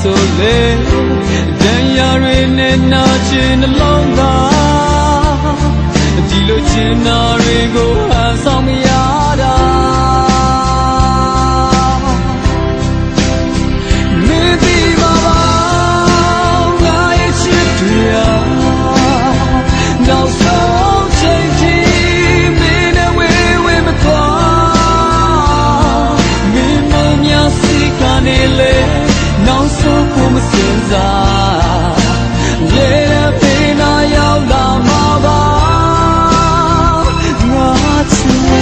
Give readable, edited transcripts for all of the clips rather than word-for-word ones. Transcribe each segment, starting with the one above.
ဆိုလေတန်ရာတွေနဲ့နာကျင်နှလုံးသားဒီလိုချင်နာတွေကိုဟန်ဆောင်မရတာမင်းဒီပါပါငါရဲ့ချစ်တရားနောက်ဆုံးချိန်ထိမင်းနဲ့ဝေးမသွားမင်းမများစိတ်ကနေလေနောက်ဆုံးကိုမစင်စားရေပေနာရောက်လာမှာပါငါချင်ရ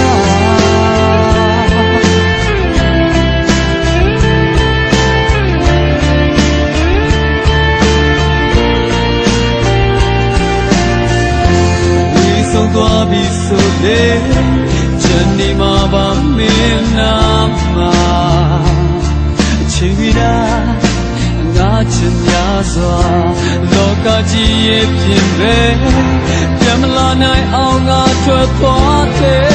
ဝေးဆုံးသွားပြီဆိုလေချန်နေမှာပါမင်းနာမှာချင်များစွာလောကကြီးရဲ့ပြင်ပဲပြမလာနိုင်အောင်ငါထွက်သွားတယ်